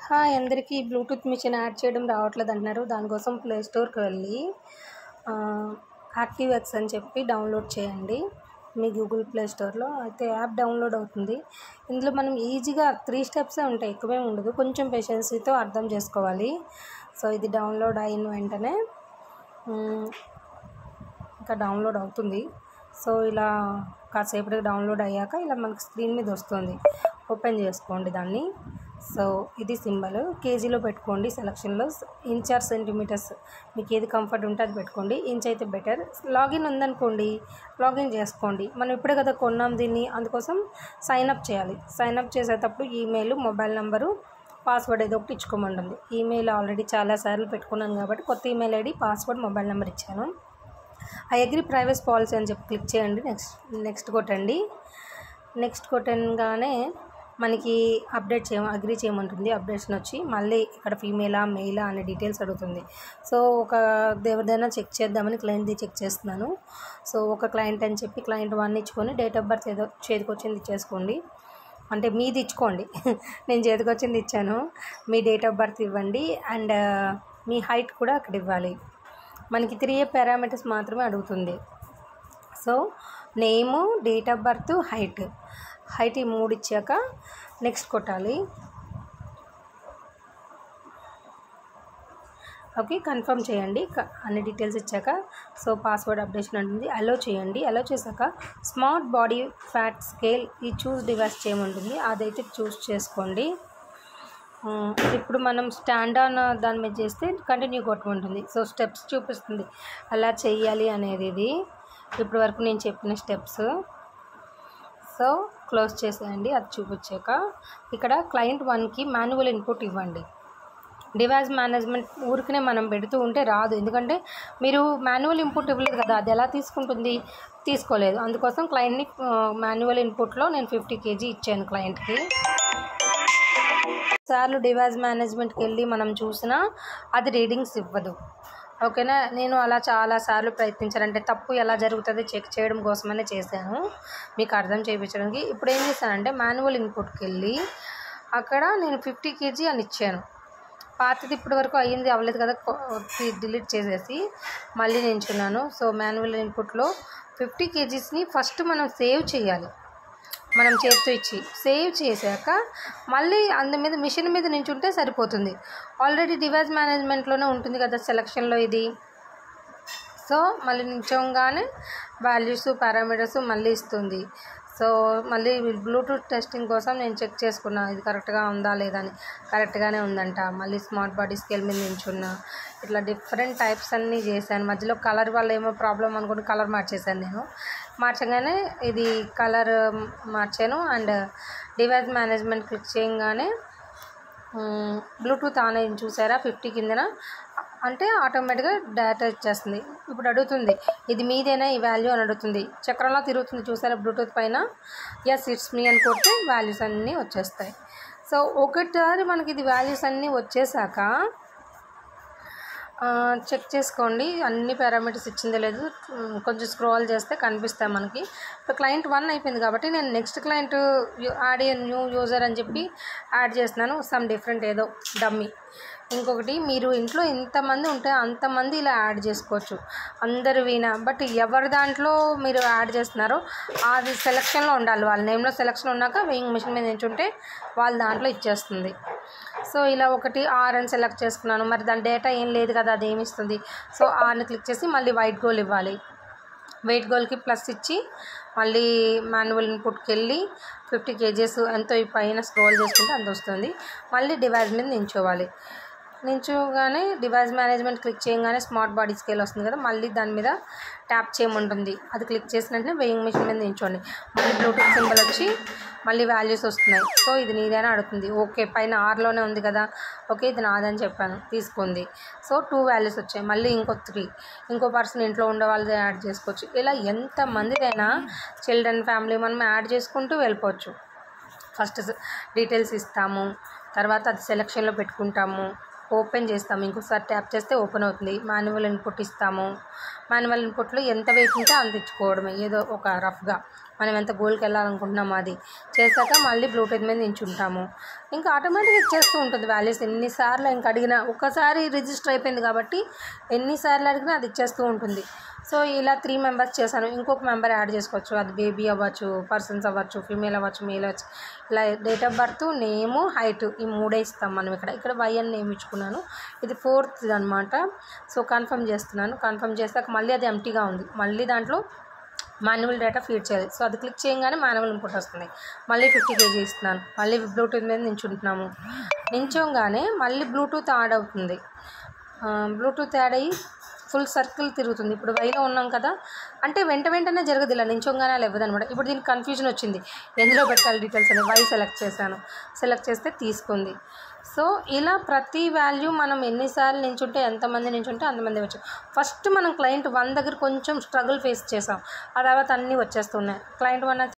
Hi అందరికీ Bluetooth machine add చేయడం రావట్లేదు అంటున్నారు. దానికోసం ప్లే స్టోర్కి వెళ్ళి యాక్టివ్ ఎక్స్ అని చెప్పి డౌన్లోడ్ చేయండి మీ గూగుల్ ప్లే స్టోర్లో. అయితే యాప్ డౌన్లోడ్ అవుతుంది. ఇందులో మనం ఈజీగా 3 స్టెప్సే ఉంటాయి, ఎక్కువే ఉండదు. కొంచెం పేషెన్సీతో అర్థం చేసుకోవాలి. సో ఇది డౌన్లోడ్ అయిన వెంటనే ఇంకా డౌన్లోడ్ అవుతుంది. సో ఇలా కాసేపటికి డౌన్లోడ్ అయ్యాక ఇలా మనకి స్క్రీన్ మీద వస్తుంది. ఓపెన్ చేసుకోండి దాన్ని. సో ఇది సింబల్ కేజీలో పెట్టుకోండి. సెలక్షన్లో ఇంచ్ ఆర్ సెంటీమీటర్స్ మీకు ఏది కంఫర్ట్ ఉంటే అది పెట్టుకోండి. ఇంచ్ అయితే బెటర్. లాగిన్ ఉందనుకోండి, లాగిన్ చేసుకోండి. మనం ఇప్పుడే కదా కొన్నాం దీన్ని, అందుకోసం సైన్అప్ చేయాలి. సైన్అప్ చేసేటప్పుడు ఈమెయిల్, మొబైల్ నెంబరు, పాస్వర్డ్ ఏదో ఒకటి ఇచ్చుకోమంటుంది. ఈమెయిల్ ఆల్రెడీ చాలాసార్లు పెట్టుకున్నాను కాబట్టి కొత్త email ID, password, mobile number ఇచ్చాను. ఐ అగ్రీ ప్రైవసీ పాలసీ అని చెప్పి క్లిక్ చేయండి. నెక్స్ట్ కొట్టండి. నెక్స్ట్ కొట్టగానే మనకి అగ్రీ చేయమంటుంది. అప్డేషన్ వచ్చి మళ్ళీ ఇక్కడ ఫీమేలా మెయిలా అనే డీటెయిల్స్ అడుగుతుంది. సో ఎవరిదైనా చెక్ చేద్దామని క్లయింట్ది చెక్ చేస్తున్నాను. సో ఒక క్లయింట్ అని చెప్పి క్లయింట్ 1 ఇచ్చుకొని డేట్ ఆఫ్ బర్త్ ఏదో చేతికొచ్చింది ఇచ్చేసుకోండి. అంటే మీది ఇచ్చుకోండి. నేను చేతికొచ్చింది ఇచ్చాను. మీ డేట్ ఆఫ్ బర్త్ ఇవ్వండి అండ్ మీ హైట్ కూడా అక్కడ ఇవ్వాలి. మనకి 3 పారామీటర్స్ మాత్రమే అడుగుతుంది. So name, date of birth, height ఈ 3 ఇచ్చాక నెక్స్ట్ కొట్టాలి. ఓకే, కన్ఫర్మ్ చేయండి అన్ని డీటెయిల్స్ ఇచ్చాక. సో పాస్వర్డ్ అప్డేషన్ ఉంటుంది. అలో చేయండి. అలో చేశాక స్మార్ట్ బాడీ ఫ్యాట్ స్కేల్ ఈ చూస్ డివైస్ చేయమంటుంది. అదైతే చూస్ చేసుకోండి. ఇప్పుడు మనం స్టాండ్ ఆన్ దాని మీద చేస్తే కంటిన్యూ కొట్టమంటుంది. సో స్టెప్స్ చూపిస్తుంది అలా చెయ్యాలి అనేది. ఇది ఇప్పటి వరకు నేను చెప్పిన స్టెప్స్. సో క్లోజ్ చేసేయండి. అది చూపించాక ఇక్కడ క్లయింట్ 1కి మాన్యువల్ ఇన్పుట్ ఇవ్వండి. డివైస్ మేనేజ్మెంట్ ఊరికనే మనం పెడుతూ ఉంటే రాదు, ఎందుకంటే మీరు మాన్యువల్ ఇన్పుట్ ఇవ్వలేదు కదా, అది ఎలా తీసుకుంటుంది? తీసుకోలేదు. అందుకోసం క్లయింట్ని మాన్యువల్ ఇన్పుట్లో నేను 50 kg ఇచ్చాను క్లయింట్కి. సార్లు డివైస్ మేనేజ్మెంట్కి వెళ్ళి మనం చూసినా అది రీడింగ్స్ ఇవ్వదు. ఓకేనా? నేను అలా చాలాసార్లు ప్రయత్నించానంటే తప్పు ఎలా జరుగుతుంది చెక్ చేయడం కోసమనే చేశాను, మీకు అర్థం చేయించడానికి. ఇప్పుడు ఏం చేశానంటే మాన్యువల్ ఇన్పుట్కి వెళ్ళి అక్కడ నేను 50 kg అని ఇచ్చాను. పాతది ఇప్పటి వరకు అయ్యింది అవ్వలేదు కదా, డిలీట్ చేసేసి మళ్ళీ నించున్నాను. సో మాన్యువల్ ఇన్పుట్లో 50 kgsని ఫస్ట్ మనం సేవ్ చేయాలి. మనం చేతితో ఇచ్చి సేవ్ చేశాక మళ్ళీ మీద మిషన్ మీద నించుంటే సరిపోతుంది. ఆల్రెడీ డివైస్ మేనేజ్మెంట్లోనే ఉంటుంది కదా సెలక్షన్లో ఇది. సో మళ్ళీ నించోగానే వాల్యూస్, పారామీటర్స్ మళ్ళీ ఇస్తుంది. సో మళ్ళీ బ్లూటూత్ టెస్టింగ్ కోసం నేను చెక్ చేసుకున్నాను ఇది కరెక్ట్గా ఉందా లేదా అని. కరెక్ట్గానే ఉందంట. మళ్ళీ స్మార్ట్ బాడీ స్కేల్ మీద నించున్నా. ఇట్లా డిఫరెంట్ టైప్స్ అన్నీ చేశాను. మధ్యలో కలర్ వల్ల ఏమో ప్రాబ్లం అనుకుంటే కలర్ మార్చేశాను. నేను మార్చగానే ఇది కలర్ మార్చాను. అండ్ డివైస్ మేనేజ్మెంట్ క్లిక్ చేయగానే బ్లూటూత్ ఆన్ అయింది చూసారా 50 కిందన, అంటే ఆటోమేటిక్గా డేటా ఇచ్చేస్తుంది. ఇప్పుడు అడుగుతుంది ఇది మీదేనా ఈ వాల్యూ అని అడుగుతుంది. చక్రంలో తిరుగుతుంది చూసారా బ్లూటూత్ పైన. ఎస్ ఇట్స్ మీ అని కొడితే వాల్యూస్ అన్నీ వచ్చేస్తాయి. సో ఒకసారి మనకి ఇది వాల్యూస్ అన్నీ వచ్చేసాక చెక్ చేసుకోండి అన్ని పారామీటర్స్ ఇచ్చిందో లేదు. కొంచెం స్క్రోల్ చేస్తే కనిపిస్తాయి మనకి. ఇప్పుడు క్లయింట్ 1 అయిపోయింది కాబట్టి నేను next client add new user అని చెప్పి యాడ్ చేస్తున్నాను. సమ్ డిఫరెంట్ ఏదో డమ్మీ. ఇంకొకటి, మీరు ఇంట్లో ఎంతమంది ఉంటే అంతమంది ఇలా యాడ్ చేసుకోవచ్చు, అందరు వినా. బట్ ఎవరి దాంట్లో మీరు యాడ్ చేస్తున్నారో అది సెలక్షన్లో ఉండాలి. వాళ్ళ నేమ్లో సెలక్షన్ ఉన్నాక వెయింగ్ మిషన్ మీద నించుంటే వాళ్ళ దాంట్లో ఇచ్చేస్తుంది. సో ఇలా ఒకటి ఆర్ అని సెలెక్ట్ చేసుకున్నాను. మరి దాని డేటా ఏం లేదు కదా, అది ఏమి ఇస్తుంది? సో ఆర్ని క్లిక్ చేసి మళ్ళీ వైట్ గోల్ ఇవ్వాలి. వెయిట్ గోల్కి ప్లస్ ఇచ్చి మళ్ళీ మాన్యువల్ ఇన్పుట్కి వెళ్ళి 50 kgs ఎంతో పైన స్క్రోల్ చేసుకుంటే అంత వస్తుంది. మళ్ళీ డివైస్ మీద నించోవాలి. నించోగానే డివైస్ మేనేజ్మెంట్ క్లిక్ చేయగానే స్మార్ట్ బాడీ స్కేల్ వస్తుంది కదా, మళ్ళీ దాని మీద ట్యాప్ చేయమంటుంది. అది క్లిక్ చేసిన వెంటనే వెయింగ్ మిషన్ మీద నించోండి. మళ్ళీ బ్లూటూత్ సింబల్ వచ్చి మళ్ళీ వాల్యూస్ వస్తున్నాయి. సో ఇది నీదేనా అడుగుతుంది. ఓకే, పైన ఆర్లోనే ఉంది కదా, ఓకే ఇది నాదని చెప్పాను, తీసుకుంది. సో 2 వాల్యూస్ వచ్చాయి. మళ్ళీ ఇంకో పర్సన్ ఇంట్లో ఉండే వాళ్ళది యాడ్ చేసుకోవచ్చు. ఇలా ఎంతమందిదైనా చిల్డ్రన్, ఫ్యామిలీ మనం యాడ్ చేసుకుంటూ వెళ్ళిపోవచ్చు. ఫస్ట్ డీటెయిల్స్ ఇస్తాము, తర్వాత అది సెలక్షన్లో పెట్టుకుంటాము. ఓపెన్ చేస్తాము, ఇంకోసారి ట్యాప్ చేస్తే ఓపెన్ అవుతుంది. మాన్యువల్ ఇన్పుట్ ఇస్తాము. మాన్యువల్ ఇన్పుట్లో ఎంత వెయిట్ ఉంటే అంత ఇచ్చుకోవడమే, ఏదో ఒక రఫ్గా మనం ఎంత గోల్కి వెళ్ళాలనుకుంటున్నామో అది చేశాక మళ్ళీ బ్లూటూత్ మీద నించుంటాము. ఇంకా ఆటోమేటిక్గా ఇచ్చేస్తూ ఉంటుంది వాల్యూస్. ఎన్నిసార్లు ఇంక అడిగినా, ఒక్కసారి రిజిస్టర్ అయిపోయింది కాబట్టి ఎన్నిసార్లు అడిగినా అది ఇచ్చేస్తూ ఉంటుంది. సో ఇలా 3 మెంబర్స్ చేశాను. ఇంకొక మెంబర్ యాడ్ చేసుకోవచ్చు. అది బేబీ అవ్వచ్చు, పర్సన్స్ అవ్వచ్చు, ఫీమేల్ అవ్వచ్చు, మేల్ అవ్వచ్చు. ఇలా date of birth, name, height ఈ 3 ఇస్తాం మనం. ఇక్కడ వై అని నేమ్ ఇచ్చుకున్నాను. ఇది 4th అనమాట. సో కన్ఫర్మ్ చేస్తున్నాను. కన్ఫర్మ్ చేశాక మళ్ళీ అది ఎంటీగా ఉంది. మళ్ళీ దాంట్లో మాన్యువల్ డేటా ఫీడ్ చేయాలి. సో అది క్లిక్ చేయగానే మాన్యువల్ ఇన్పుట్ వస్తుంది. మళ్ళీ 50 kg ఇస్తున్నాను. మళ్ళీ బ్లూటూత్ మీద నించుంటున్నాము. నించోగానే మళ్ళీ బ్లూటూత్ యాడ్ అవుతుంది. బ్లూటూత్ యాడ్ అయ్యి ఫుల్ సర్కిల్ తిరుగుతుంది. ఇప్పుడు వైలో ఉన్నాం కదా, అంటే వెంటనే జరగదు, ఇలా నించోగానే అలా ఇవ్వదనమాట. ఇప్పుడు దీనికి కన్ఫ్యూజన్ వచ్చింది, ఎందులో పెట్టాలి డీటెయిల్స్ అని. వై సెలెక్ట్ చేశాను. సెలెక్ట్ చేస్తే తీసుకుంది. సో ఇలా ప్రతి వాల్యూ మనం ఎన్నిసార్లు నించుంటే, ఎంతమంది నించుంటే అంతమంది వచ్చు. ఫస్ట్ మనం క్లయింట్ 1 దగ్గర కొంచెం స్ట్రగుల్ ఫేస్ చేసాం, ఆ తర్వాత అన్నీ వచ్చేస్తున్నాయి. క్లయింట్ 1